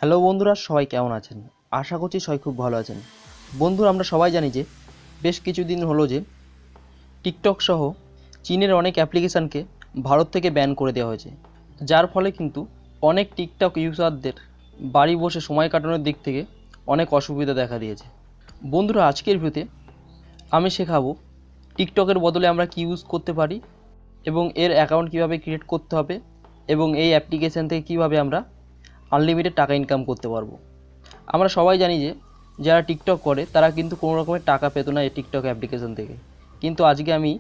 Hello বন্ধুরা, সবাই কেমন আছেন? আশা করছি সবাই খুব ভালো আছেন। বন্ধুরা, আমরা সবাই জানি যে বেশ কিছুদিন হলো যে টিকটক সহ চীনের অনেক অ্যাপ্লিকেশানকে ভারত থেকে ব্যান করে দেওয়া হয়েছে, যার ফলে কিন্তু অনেক টিকটক ইউজারদের বাড়ি বসে সময় কাটানোর দিক থেকে অনেক অসুবিধা দেখা দিয়েছে। বন্ধুরা, আজকের ভিডিওতে আমি শেখাবো টিকটকের বদলে আমরা কী ইউজ করতে পারি এবং এর অ্যাকাউন্ট কীভাবে ক্রিয়েট করতে হবে এবং এই অ্যাপ্লিকেশান থেকে কীভাবে আমরা আনলিমিটেড টাকা ইনকাম করতে পারবো। আমরা সবাই জানি যে যারা টিকটক করে তারা কিন্তু কোনো রকমের টাকা পেত না এই টিকটক অ্যাপ্লিকেশন থেকে, কিন্তু আজকে আমি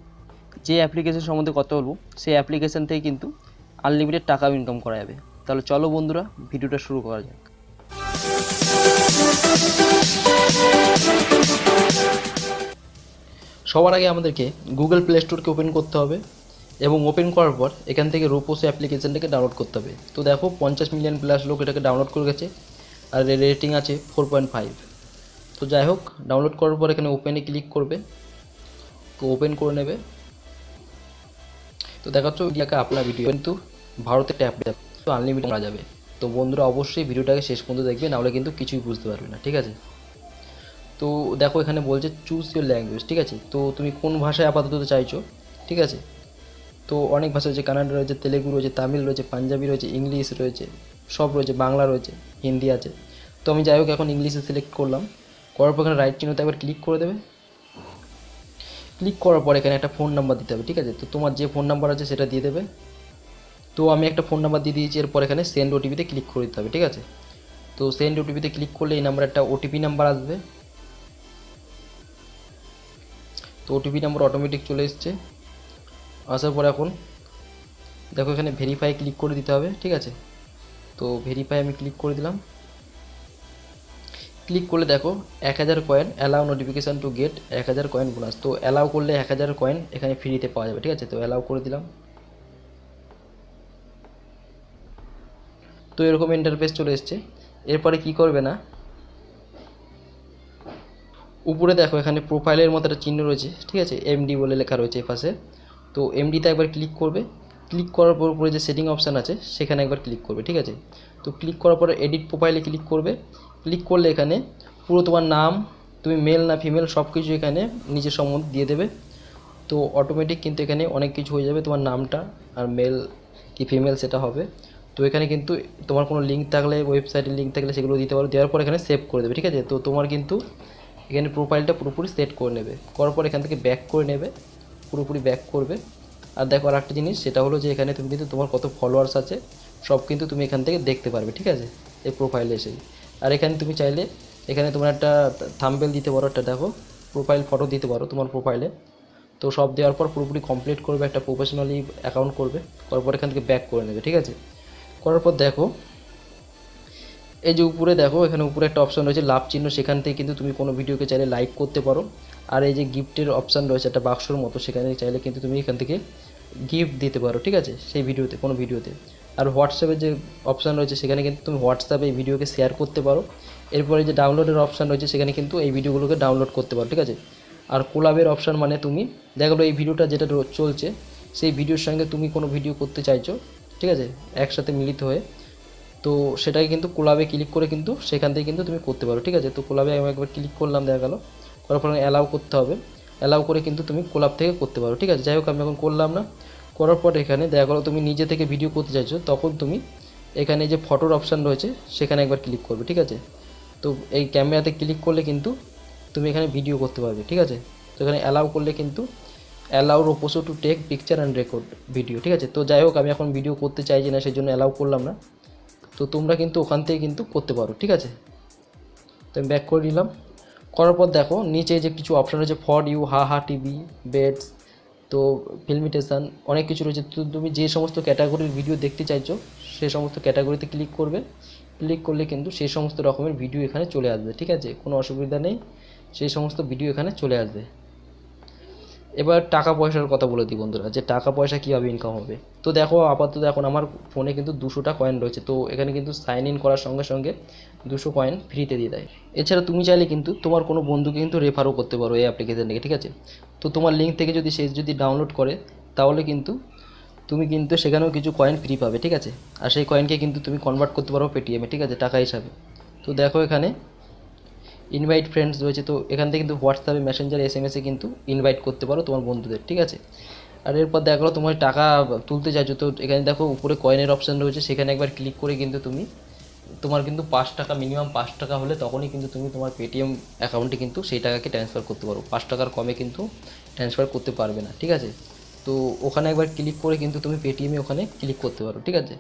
যে অ্যাপ্লিকেশন সম্বন্ধে কথা বলবো সেই অ্যাপ্লিকেশন থেকে কিন্তু আনলিমিটেড টাকা ইনকাম করা যাবে। তাহলে চলো বন্ধুরা, ভিডিওটা শুরু করা যাক। সবার আগে আমাদেরকে গুগল প্লে স্টোরকে ওপেন করতে হবে এবং ওপেন করার পর এখান থেকে রোপোসো অ্যাপ্লিকেশনটাকে ডাউনলোড করতে হবে। তো দেখো 50 মিলিয়ন প্লাস লোক এটাকে ডাউনলোড করে গেছে আর রেটিং আছে 4.5। তো যাই হোক, ডাউনলোড করার পর এখানে ওপেনে ক্লিক করবে, তো ওপেন করে নেবে। তো দেখাচ্ছ ইন্ডিয়াকে আপনার ভিডিও কিন্তু ভারতে ট্যাপ দেবে, তো আনলিমিটেড করা যাবে। তো বন্ধুরা, অবশ্যই ভিডিওটাকে শেষ পর্যন্ত দেখবে, নাহলে কিন্তু কিছুই বুঝতে পারবে না, ঠিক আছে? তো দেখো এখানে বলছে চুজ ইউর ল্যাঙ্গুয়েজ, ঠিক আছে? তো তুমি কোন ভাষায় আপাতত চাইছো, ঠিক আছে? তো অনেক ভাষা রয়েছে, কানাডা রয়েছে, তেলেগু রয়েছে, তামিল রয়েছে, পাঞ্জাবি রয়েছে, ইংলিশ রয়েছে, সব রয়েছে, বাংলা রয়েছে, হিন্দি আছে। তো আমি যাই হোক এখন ইংলিশে সিলেক্ট করলাম। করার পর এখানে রাইট চিহ্নতে একবার ক্লিক করে দেবে। ক্লিক করার পর এখানে একটা ফোন নাম্বার দিতে হবে, ঠিক আছে? তো তোমার যে ফোন নাম্বার আছে সেটা দিয়ে দেবে। তো আমি একটা ফোন নাম্বার দিয়ে দিয়েছি। এরপর এখানে সেন্ড ওটিপিতে ক্লিক করে দিতে হবে, ঠিক আছে? তো সেন্ড ওটিপিতে ক্লিক করলে এই নাম্বার একটা ওটিপি নাম্বার আসবে। তো ওটিপি নাম্বার অটোমেটিক চলে এসছে। আসার পর এখন দেখো এখানে ভেরিফাই ক্লিক করে দিতে হবে, ঠিক আছে? তো ভেরিফাই আমি ক্লিক করে দিলাম। ক্লিক করলে দেখো 1000 coin, allow notification to get 1000 coin bonus. তো অ্যালাউ করলে 1000 কয়েন এখানে ফ্রিতে পাওয়া যাবে, ঠিক আছে? তো অ্যালাউ করে দিলাম। তো এরকম ইন্টারফেস চলে এসছে। এরপরে কি করবে না, উপরে দেখো এখানে প্রোফাইলের মতো একটা চিহ্ন রয়েছে, ঠিক আছে? এমডি বলে লেখা রয়েছে এপাশে। তো এমডিতে একবার ক্লিক করবে। ক্লিক করার পর উপরে যে সেটিং অপশান আছে সেখানে একবার ক্লিক করবে, ঠিক আছে? তো ক্লিক করার পরে এডিট প্রোফাইলে ক্লিক করবে। ক্লিক করলে এখানে পুরো তোমার নাম, তুমি মেল না ফিমেল সব কিছু এখানে নিজের সম্বন্ধে দিয়ে দেবে। তো অটোমেটিক কিন্তু এখানে অনেক কিছু হয়ে যাবে, তোমার নামটা আর মেল কি ফিমেল সেটা হবে। তো এখানে কিন্তু তোমার কোনো লিঙ্ক থাকলে, ওয়েবসাইটের লিঙ্ক থাকলে সেগুলো দিতে পারো। দেওয়ার পর এখানে সেভ করে দেবে, ঠিক আছে? তো তোমার কিন্তু এখানে প্রোফাইলটা পুরোপুরি সেট করে নেবে। করার পর এখান থেকে ব্যাক করে নেবে, পুরোপুরি ব্যাক করবে। আর দেখো আর একটা জিনিস, সেটা হলো যে এখানে তুমি কিন্তু তোমার কত ফলোয়ার্স আছে সব কিন্তু তুমি এখান থেকে দেখতে পারবে, ঠিক আছে? এই প্রোফাইলে এসে। আর এখানে তুমি চাইলে এখানে তোমার একটা থাম্বনেল দিতে পারো, একটা দেখো প্রোফাইল ফটো দিতে পারো তোমার প্রোফাইলে। তো সব দেওয়ার পর পুরোপুরি কমপ্লিট করবে, একটা প্রফেশনালি অ্যাকাউন্ট করবে। করার পর এখান থেকে ব্যাক করে নেবে, ঠিক আছে? করার পর দেখো এই যে উপরে দেখো এখানে উপরে একটা অপশান রয়েছে লাভ চিহ্ন, সেখান থেকে কিন্তু তুমি কোনো ভিডিওকে চাইলে লাইক করতে পারো। আর এই যে গিফটের অপশান রয়েছে একটা বাক্সর মতো, সেখানে চাইলে কিন্তু তুমি এখান থেকে গিফট দিতে পারো, ঠিক আছে? সেই ভিডিওতে, কোনো ভিডিওতে। আর হোয়াটসঅ্যাপের যে অপশান রয়েছে সেখানে কিন্তু তুমি হোয়াটসঅ্যাপে এই ভিডিওকে শেয়ার করতে পারো। এরপরে যে ডাউনলোডের অপশান রয়েছে সেখানে কিন্তু এই ভিডিওগুলোকে ডাউনলোড করতে পারো, ঠিক আছে? আর কোলাবের অপশান মানে তুমি দেখো এই ভিডিওটা যেটা চলছে সেই ভিডিওর সঙ্গে তুমি কোনো ভিডিও করতে চাইছো, ঠিক আছে, একসাথে মিলিত হয়ে। তো সেটাকে কিন্তু কোলাবে ক্লিক করে কিন্তু সেখান থেকে কিন্তু তুমি করতে পারো, ঠিক আছে? তো কোলাবে আমি একবার ক্লিক করলাম, দেখা গেলো। করার পর অ্যালাউ করতে হবে। অ্যালাউ করে কিন্তু তুমি কোলাব থেকে করতে পারো, ঠিক আছে? যাই হোক আমি এখন করলাম না। করার পর এখানে দেখা গেলো তুমি নিজে থেকে ভিডিও করতে চাইছো, তখন তুমি এখানে যে ফটোর অপশান রয়েছে সেখানে একবার ক্লিক করবে, ঠিক আছে? তো এই ক্যামেরাতে ক্লিক করলে কিন্তু তুমি এখানে ভিডিও করতে পারবে, ঠিক আছে? তো এখানে অ্যালাউ করলে কিন্তু allow Roposo to take picture and record video, ঠিক আছে? তো যাই হোক আমি এখন ভিডিও করতে চাইছি না, সেই জন্য অ্যালাউ করলাম না। তো তোমরা কিন্তু ওখান থেকে কিন্তু করতে পারো, ঠিক আছে? তো আমি ব্যাক করে নিলাম। করার পর দেখো নিচে যে কিছু অপশান রয়েছে, ফর ইউ, হা হা টিভি, বেডস, তো ফিল্মিটেশান, অনেক কিছু রয়েছে। তো তুমি যে সমস্ত ক্যাটাগরির ভিডিও দেখতে চাইছো সে সমস্ত ক্যাটাগরিতে ক্লিক করবে। ক্লিক করলে কিন্তু সেই সমস্ত রকমের ভিডিও এখানে চলে আসবে, ঠিক আছে? কোনো অসুবিধা নেই, সেই সমস্ত ভিডিও এখানে চলে আসবে। এবার টাকা পয়সার কথা বলে দিই বন্ধুরা, যে টাকা পয়সা কীভাবে ইনকাম হবে। তো দেখো আপাতত এখন আমার ফোনে কিন্তু 200টা কয়েন রয়েছে। তো এখানে কিন্তু সাইন ইন করার সঙ্গে সঙ্গে 200 কয়েন ফ্রিতে দিয়ে দেয়। এছাড়া তুমি চাইলে কিন্তু তোমার কোনো বন্ধুকে কিন্তু রেফারও করতে পারো এই অ্যাপ্লিকেশান থেকে, ঠিক আছে? তো তোমার লিঙ্ক থেকে যদি সে যদি ডাউনলোড করে তাহলে কিন্তু তুমি কিন্তু সেখানেও কিছু কয়েন ফ্রি পাবে, ঠিক আছে। আর সেই কয়েনকে কিন্তু তুমি কনভার্ট করতে পারো পেটিএমে, ঠিক আছে, টাকা হিসাবে। তো দেখো এখানে ইনভাইট ফ্রেন্ডস রয়েছে, তো এখান থেকে কিন্তু হোয়াটসঅ্যাপে, মেসেঞ্জার, এসএমএসে কিন্তু ইনভাইট করতে পারো তোমার বন্ধুদের, ঠিক আছে। আর এরপর দেখো তোমার টাকা তুলতে চাইছো, তো এখানে দেখো উপরে কয়েনের অপশান রয়েছে, সেখানে একবার ক্লিক করে কিন্তু তুমি তোমার কিন্তু 5 টাকা, মিনিমাম 5 টাকা হলে তখনই কিন্তু তুমি তোমার পেটিএম অ্যাকাউন্টে কিন্তু সেই টাকাকে ট্রান্সফার করতে পারো। 5 টাকার কমে কিন্তু ট্রান্সফার করতে পারবে না, ঠিক আছে। তো ওখানে একবার ক্লিক করে কিন্তু তুমি পেটিএমে ওখানে ক্লিক করতে পারো, ঠিক আছে।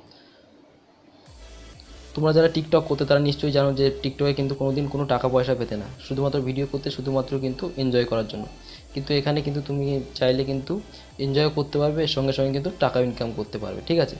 তোমরা যারা টিকটক করতে তারা নিশ্চয়ই জানো যে টিকটকে কিন্তু কোনো দিন কোনো টাকা পয়সা পেতে না, শুধুমাত্র ভিডিও করতে, শুধুমাত্র কিন্তু এনজয় করার জন্য। কিন্তু এখানে কিন্তু তুমি চাইলে কিন্তু এনজয় করতে পারবে, এর সঙ্গে সঙ্গে কিন্তু টাকা ইনকাম করতে পারবে, ঠিক আছে।